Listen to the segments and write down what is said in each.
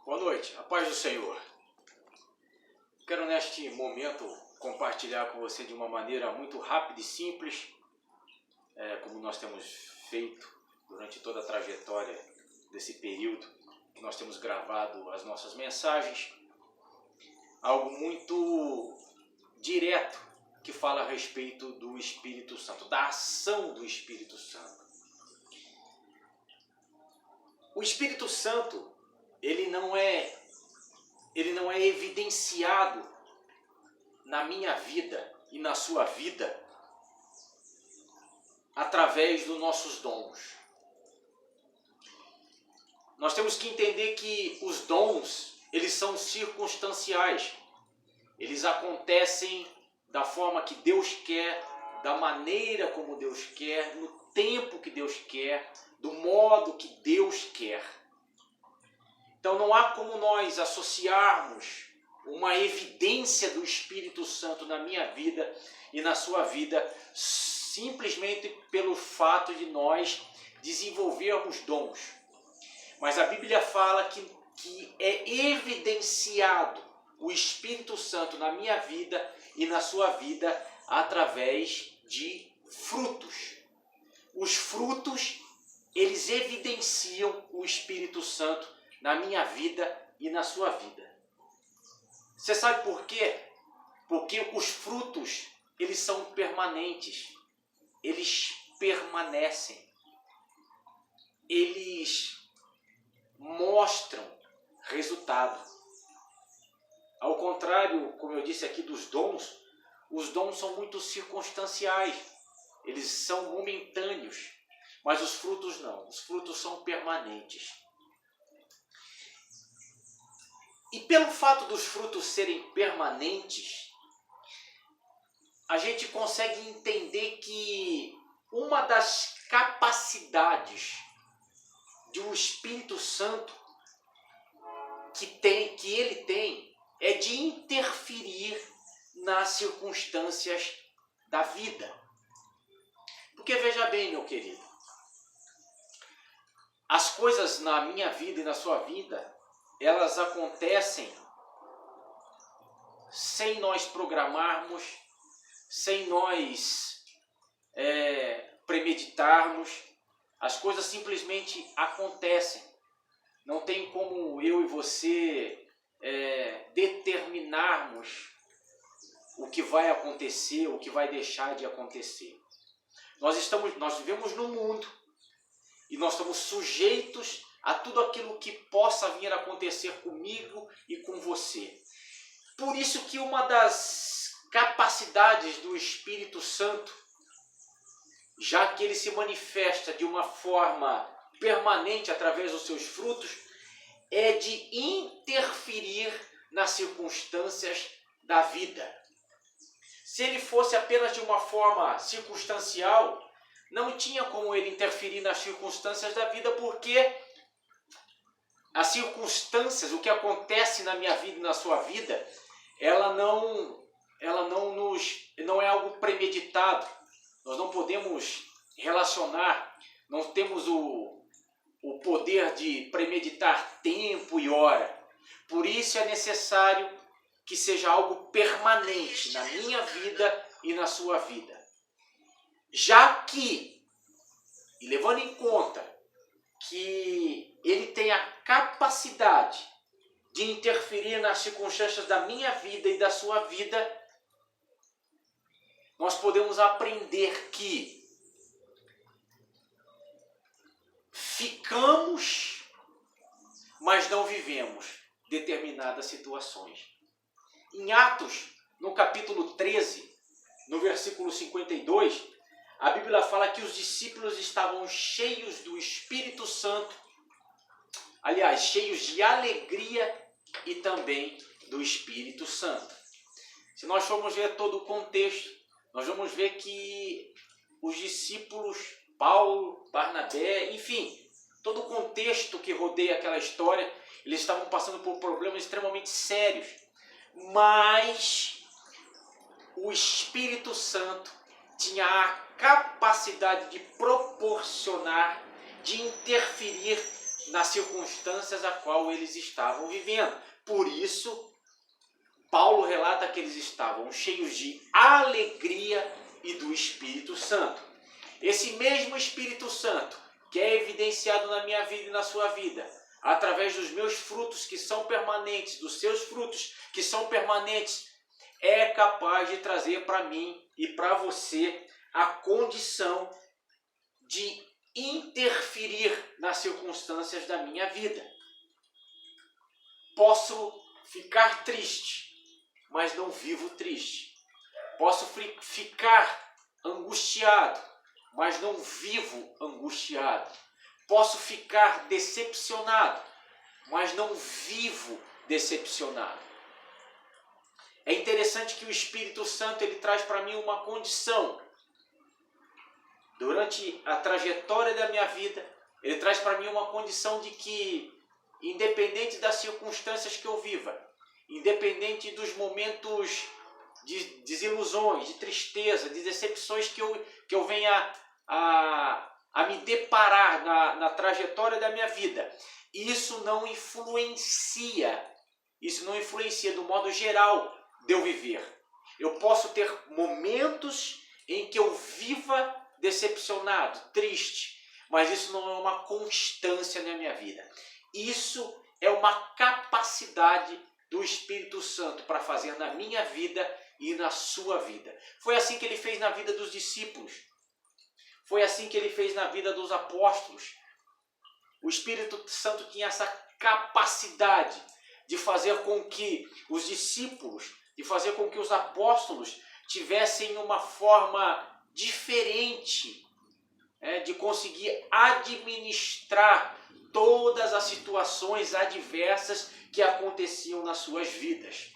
Boa noite, a paz do Senhor. Quero neste momento compartilhar com você de uma maneira muito rápida e simples, como nós temos feito durante toda a trajetória desse período, que nós temos gravado as nossas mensagens, algo muito direto que fala a respeito do Espírito Santo, da ação do Espírito Santo. O Espírito Santo, ele não é evidenciado na minha vida e na sua vida através dos nossos dons. Nós temos que entender que os dons, eles são circunstanciais. Eles acontecem da forma que Deus quer, da maneira como Deus quer, no tempo que Deus quer, do modo que Deus quer. Então não há como nós associarmos uma evidência do Espírito Santo na minha vida e na sua vida simplesmente pelo fato de nós desenvolvermos dons. Mas a Bíblia fala que é evidenciado o Espírito Santo na minha vida e na sua vida através de frutos. Os frutos, eles evidenciam o Espírito Santo na minha vida e na sua vida. Você sabe por quê? Porque os frutos, eles são permanentes. Eles permanecem. Eles mostram resultado. Ao contrário, como eu disse aqui, dos dons, os dons são muito circunstanciais. Eles são momentâneos. Mas os frutos não. Os frutos são permanentes. E pelo fato dos frutos serem permanentes, a gente consegue entender que uma das capacidades de um Espírito Santo que ele tem é de interferir nas circunstâncias da vida. Porque veja bem, meu querido, as coisas na minha vida e na sua vida, elas acontecem sem nós programarmos, sem nós premeditarmos. As coisas simplesmente acontecem. Não tem como eu e você determinarmos o que vai acontecer, o que vai deixar de acontecer. Nós vivemos no mundo e nós estamos sujeitos a tudo aquilo que possa vir a acontecer comigo e com você. Por isso que uma das capacidades do Espírito Santo, já que ele se manifesta de uma forma permanente através dos seus frutos, é de interferir nas circunstâncias da vida. Se ele fosse apenas de uma forma circunstancial, não tinha como ele interferir nas circunstâncias da vida, porque as circunstâncias, o que acontece na minha vida e na sua vida, ela não é algo premeditado. Nós não podemos relacionar, não temos o poder de premeditar tempo e hora. Por isso é necessário que seja algo permanente na minha vida e na sua vida. Já que, e levando em conta que ele tem a capacidade de interferir nas circunstâncias da minha vida e da sua vida, nós podemos aprender que ficamos, mas não vivemos determinadas situações. Em Atos, no capítulo 13, no versículo 52, a Bíblia fala que os discípulos estavam cheios do Espírito Santo, aliás, cheios de alegria e também do Espírito Santo. Se nós formos ver todo o contexto, nós vamos ver que os discípulos, Paulo, Barnabé, enfim, todo o contexto que rodeia aquela história, eles estavam passando por problemas extremamente sérios. Mas o Espírito Santo tinha a capacidade de proporcionar, de interferir nas circunstâncias a qual eles estavam vivendo. Por isso, Paulo relata que eles estavam cheios de alegria e do Espírito Santo. Esse mesmo Espírito Santo, que é evidenciado na minha vida e na sua vida, através dos meus frutos que são permanentes, dos seus frutos que são permanentes, é capaz de trazer para mim e para você a condição de interferir nas circunstâncias da minha vida. Posso ficar triste, mas não vivo triste. Posso ficar angustiado, mas não vivo angustiado. Posso ficar decepcionado, mas não vivo decepcionado. É interessante que o Espírito Santo ele traz para mim uma condição. Durante a trajetória da minha vida, ele traz para mim uma condição de que, independente das circunstâncias que eu viva, independente dos momentos de desilusões, de tristeza, de decepções que eu venha a me deparar na trajetória da minha vida, isso não influencia do modo geral de eu viver. Eu posso ter momentos em que eu viva decepcionado, triste, mas isso não é uma constância na minha vida. Isso é uma capacidade do Espírito Santo para fazer na minha vida e na sua vida. Foi assim que ele fez na vida dos discípulos. Foi assim que ele fez na vida dos apóstolos. O Espírito Santo tinha essa capacidade de fazer com que os discípulos, de fazer com que os apóstolos tivessem uma forma diferente, de conseguir administrar todas as situações adversas que aconteciam nas suas vidas.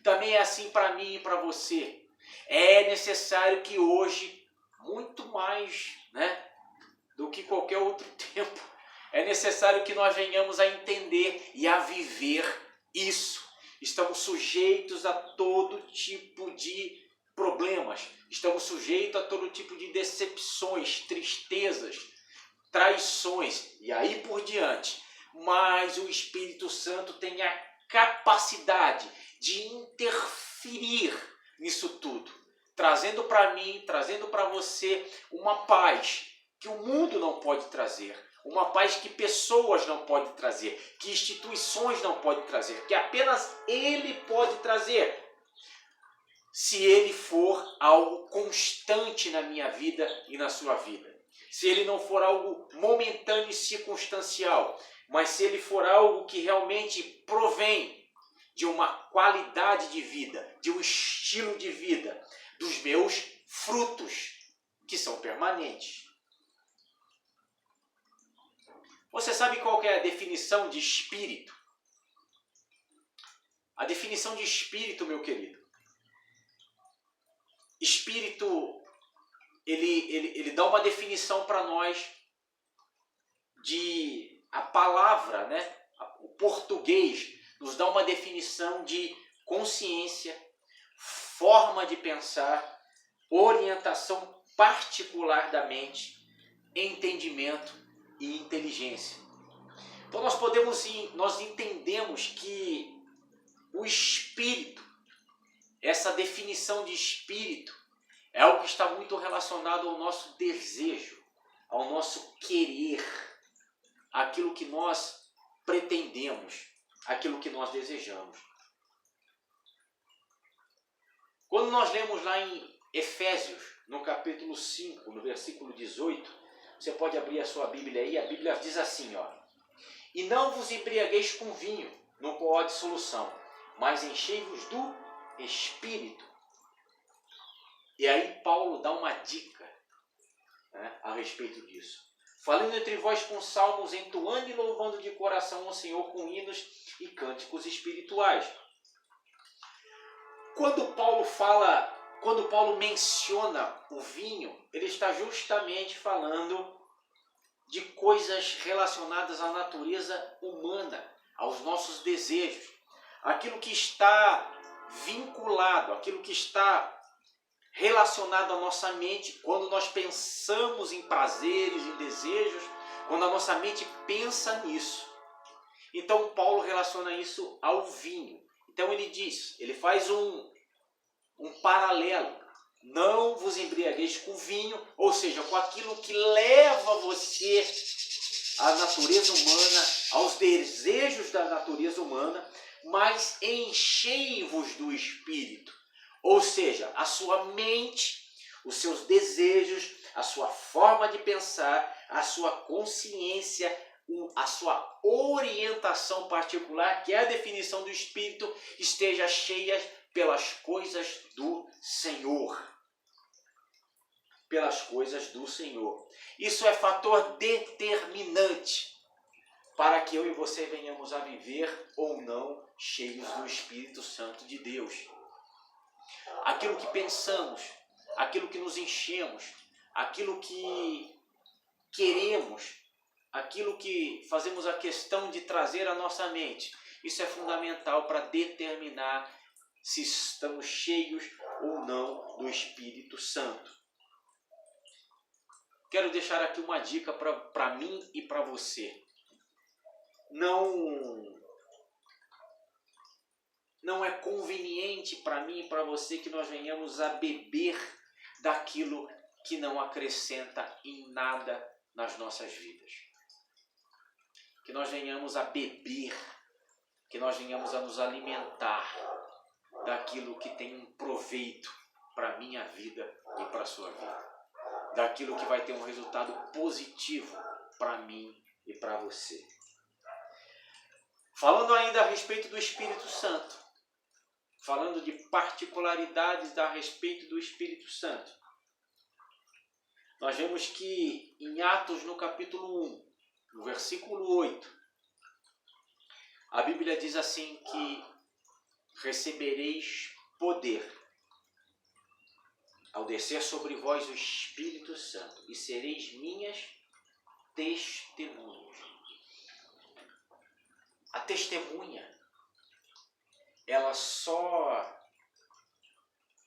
Também é assim para mim e para você. É necessário que hoje, muito mais do que qualquer outro tempo, é necessário que nós venhamos a entender e a viver isso. Estamos sujeitos a todo tipo de problemas, estamos sujeitos a todo tipo de decepções, tristezas, traições e aí por diante. Mas o Espírito Santo tem a capacidade de interferir nisso tudo, trazendo para mim, trazendo para você uma paz que o mundo não pode trazer, uma paz que pessoas não podem trazer, que instituições não podem trazer, que apenas Ele pode trazer, se Ele for algo constante na minha vida e na sua vida. Se Ele não for algo momentâneo e circunstancial, mas se Ele for algo que realmente provém de uma qualidade de vida, de um estilo de vida, dos meus frutos, que são permanentes. Você sabe qual que é a definição de espírito? A definição de espírito, meu querido. Espírito, ele dá uma definição para nós de a palavra, o português nos dá uma definição de consciência, forma de pensar, orientação particular da mente, entendimento e inteligência. Então nós entendemos que o espírito, essa definição de espírito, é algo que está muito relacionado ao nosso desejo, ao nosso querer, aquilo que nós pretendemos, aquilo que nós desejamos. Quando nós lemos lá em Efésios, no capítulo 5, no versículo 18, você pode abrir a sua Bíblia aí, a Bíblia diz assim, e não vos embriagueis com vinho, no qual há dissolução, mas enchei-vos do Espírito. E aí Paulo dá uma dica a respeito disso. Falando entre vós com salmos, entoando e louvando de coração ao Senhor com hinos e cânticos espirituais. Quando Paulo menciona o vinho, ele está justamente falando de coisas relacionadas à natureza humana, aos nossos desejos. Aquilo que está vinculado, aquilo que está relacionado à nossa mente, quando nós pensamos em prazeres, em desejos, quando a nossa mente pensa nisso. Então Paulo relaciona isso ao vinho. Então ele faz um paralelo. Não vos embriagueis com vinho, ou seja, com aquilo que leva você à natureza humana, aos desejos da natureza humana, mas enchei-vos do Espírito. Ou seja, a sua mente, os seus desejos, a sua forma de pensar, a sua consciência, a sua orientação particular, que é a definição do Espírito, esteja cheia pelas coisas do Senhor. Pelas coisas do Senhor. Isso é fator determinante para que eu e você venhamos a viver ou não cheios do Espírito Santo de Deus. Aquilo que pensamos, aquilo que nos enchemos, aquilo que queremos, aquilo que fazemos a questão de trazer à nossa mente, isso é fundamental para determinar se estamos cheios ou não do Espírito Santo. Quero deixar aqui uma dica para mim e para você. Não é conveniente para mim e para você que nós venhamos a beber daquilo que não acrescenta em nada nas nossas vidas. Que nós venhamos a beber, que nós venhamos a nos alimentar daquilo que tem um proveito para a minha vida e para a sua vida. Daquilo que vai ter um resultado positivo para mim e para você. Falando ainda a respeito do Espírito Santo, falando de particularidades a respeito do Espírito Santo, nós vemos que em Atos, no capítulo 1, no versículo 8, a Bíblia diz assim que recebereis poder ao descer sobre vós o Espírito Santo, e sereis minhas testemunhas. A testemunha, ela só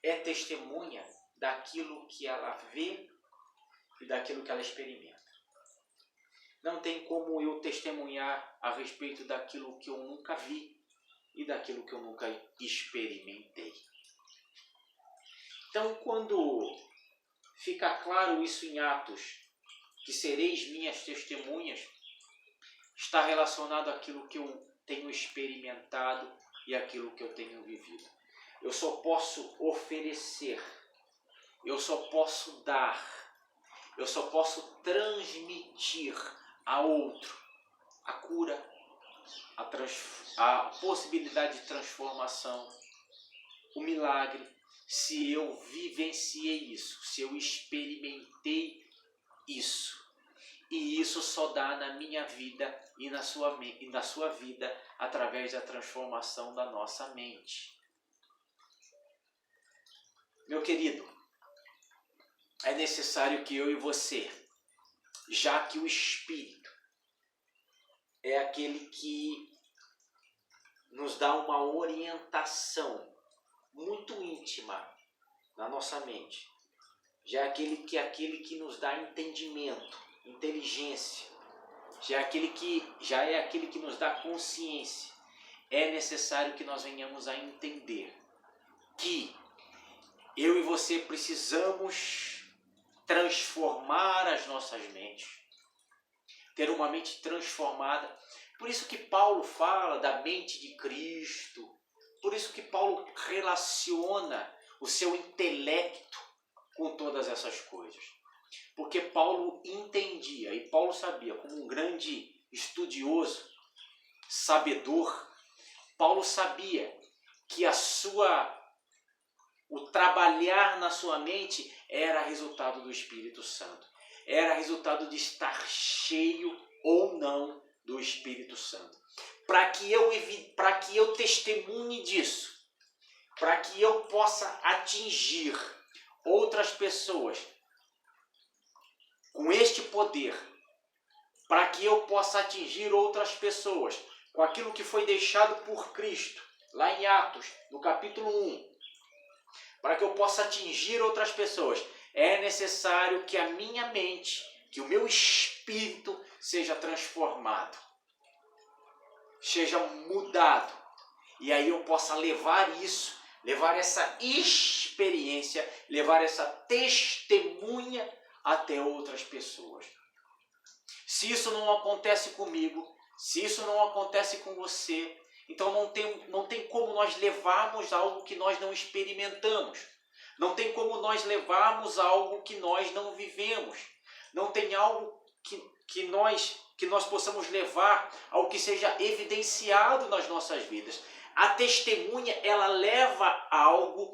é testemunha daquilo que ela vê e daquilo que ela experimenta. Não tem como eu testemunhar a respeito daquilo que eu nunca vi e daquilo que eu nunca experimentei. Então, quando fica claro isso em Atos, que sereis minhas testemunhas, está relacionado àquilo que eu tenho experimentado e àquilo que eu tenho vivido. Eu só posso oferecer, eu só posso dar, eu só posso transmitir a outro a cura, a possibilidade de transformação, o milagre, se eu vivenciei isso, se eu experimentei isso. E isso só dá na minha vida e na sua vida através da transformação da nossa mente. Meu querido, é necessário que eu e você, já que o Espírito é aquele que nos dá uma orientação muito íntima na nossa mente, já é aquele que nos dá entendimento, inteligência, já é aquele que nos dá consciência. É necessário que nós venhamos a entender que eu e você precisamos transformar as nossas mentes, ter uma mente transformada. Por isso que Paulo fala da mente de Cristo, por isso que Paulo relaciona o seu intelecto com todas essas coisas. Porque Paulo entendia e Paulo sabia, como um grande estudioso, sabedor, Paulo sabia que o trabalhar na sua mente era resultado do Espírito Santo. Era resultado de estar cheio ou não do Espírito Santo. Para que eu testemunhe disso, para que eu possa atingir outras pessoas com este poder, para que eu possa atingir outras pessoas com aquilo que foi deixado por Cristo, lá em Atos, no capítulo 1, para que eu possa atingir outras pessoas, é necessário que a minha mente, que o meu espírito seja transformado, seja mudado, e aí eu possa levar isso, levar essa experiência, levar essa testemunha até outras pessoas. Se isso não acontece comigo, se isso não acontece com você, então não tem como nós levarmos algo que nós não experimentamos. Não tem como nós levarmos algo que nós não vivemos. Não tem algo que nós possamos levar, algo que seja evidenciado nas nossas vidas. A testemunha, ela leva algo,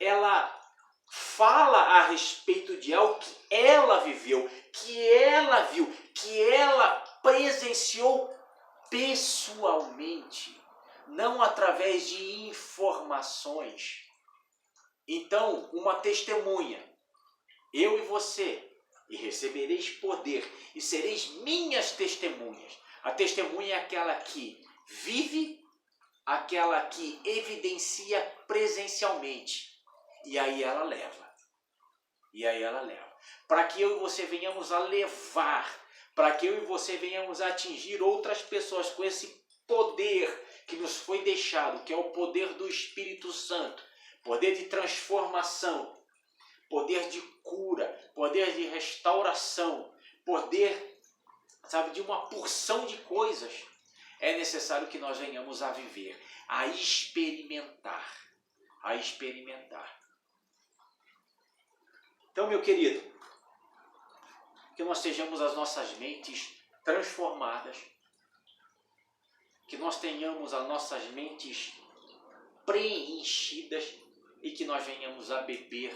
ela fala a respeito de algo que ela viveu, que ela viu, que ela presenciou pessoalmente, não através de informações. Então, uma testemunha, eu e você, e recebereis poder, e sereis minhas testemunhas. A testemunha é aquela que vive, aquela que evidencia presencialmente. E aí ela leva. Para que eu e você venhamos a levar, para que eu e você venhamos a atingir outras pessoas com esse poder que nos foi deixado, que é o poder do Espírito Santo, poder de transformação, poder de cura, poder de restauração, poder, de uma porção de coisas. É necessário que nós venhamos a viver, a experimentar. Então, meu querido, que nós tenhamos as nossas mentes transformadas, que nós tenhamos as nossas mentes preenchidas e que nós venhamos a beber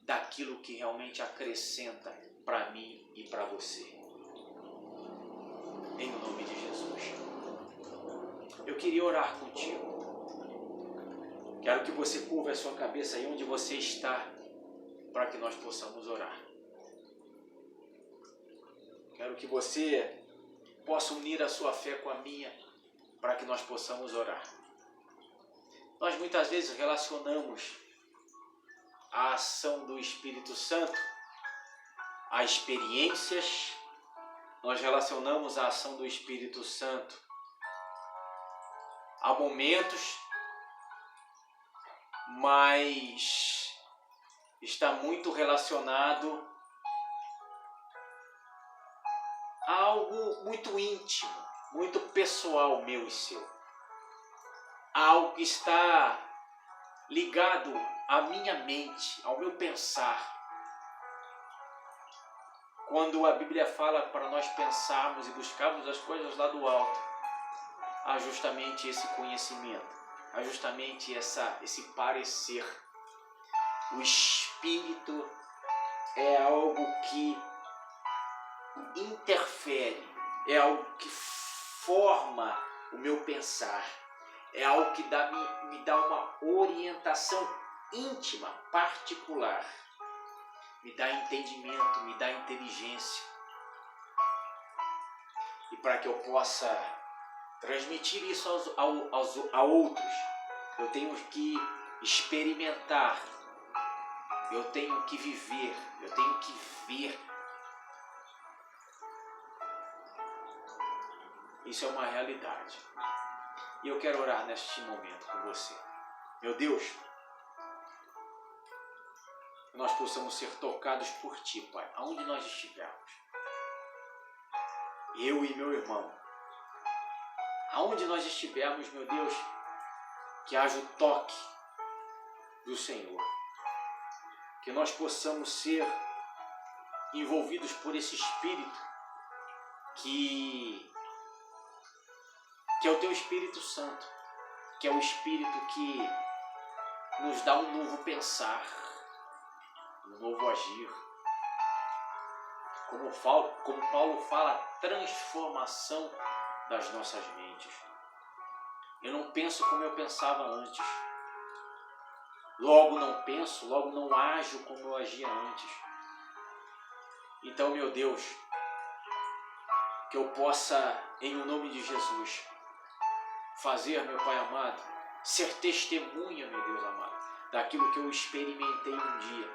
daquilo que realmente acrescenta para mim e para você. Em nome de Jesus. Eu queria orar contigo. Quero que você curva a sua cabeça aí onde você está, para que nós possamos orar. Quero que você possa unir a sua fé com a minha, para que nós possamos orar. Nós muitas vezes relacionamos a ação do Espírito Santo a experiências, nós relacionamos a ação do Espírito Santo a momentos, mas está muito relacionado a algo muito íntimo, muito pessoal meu e seu. Algo que está ligado à minha mente, ao meu pensar. Quando a Bíblia fala para nós pensarmos e buscarmos as coisas lá do alto, há justamente esse conhecimento, há justamente esse parecer. O Espírito é algo que interfere, é algo que forma o meu pensar, é algo que me dá uma orientação íntima, particular, me dá entendimento, me dá inteligência. E para que eu possa transmitir isso a outros, eu tenho que experimentar, eu tenho que viver, eu tenho que ver. Isso é uma realidade. E eu quero orar neste momento com você. Meu Deus, que nós possamos ser tocados por Ti, Pai, aonde nós estivermos. Eu e meu irmão, aonde nós estivermos, meu Deus, que haja o toque do Senhor. Que nós possamos ser envolvidos por esse Espírito que é o Teu Espírito Santo, que é o Espírito que nos dá um novo pensar, um novo agir. Como Paulo fala, transformação das nossas mentes. Eu não penso como eu pensava antes. Logo não penso, logo não ajo como eu agia antes. Então, meu Deus, que eu possa, em nome de Jesus, fazer, meu Pai amado, ser testemunha, meu Deus amado, daquilo que eu experimentei um dia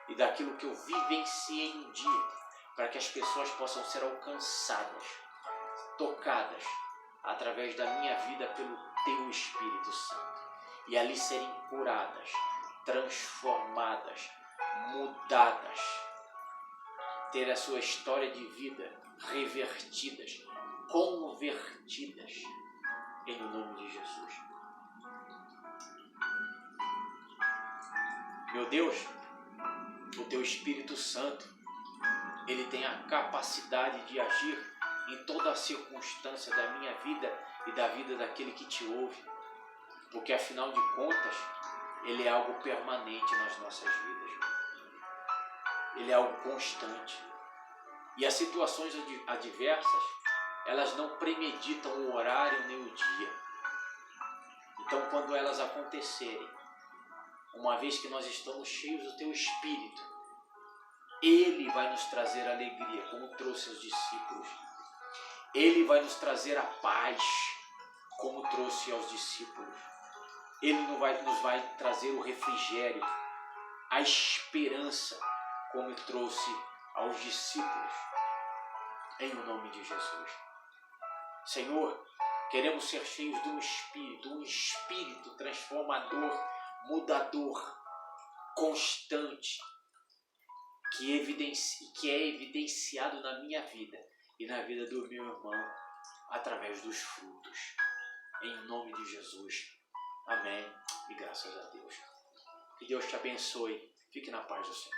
e daquilo que eu vivenciei um dia, para que as pessoas possam ser alcançadas, tocadas através da minha vida pelo Teu Espírito Santo e ali serem curadas, transformadas, mudadas, ter a sua história de vida revertidas, convertidas, em nome de Jesus. Meu Deus, o Teu Espírito Santo, Ele tem a capacidade de agir em toda a circunstância da minha vida e da vida daquele que Te ouve, porque afinal de contas, Ele é algo permanente nas nossas vidas. Ele é algo constante. E as situações adversas, elas não premeditam o horário nem o dia. Então, quando elas acontecerem, uma vez que nós estamos cheios do Teu Espírito, Ele vai nos trazer alegria, como trouxe aos discípulos. Ele vai nos trazer a paz, como trouxe aos discípulos. Ele nos vai trazer o refrigério, a esperança, como trouxe aos discípulos. Em nome de Jesus. Senhor, queremos ser cheios de um Espírito transformador, mudador, constante, que é evidenciado na minha vida e na vida do meu irmão, através dos frutos. Em nome de Jesus. Amém. E graças a Deus. Que Deus te abençoe. Fique na paz do Senhor.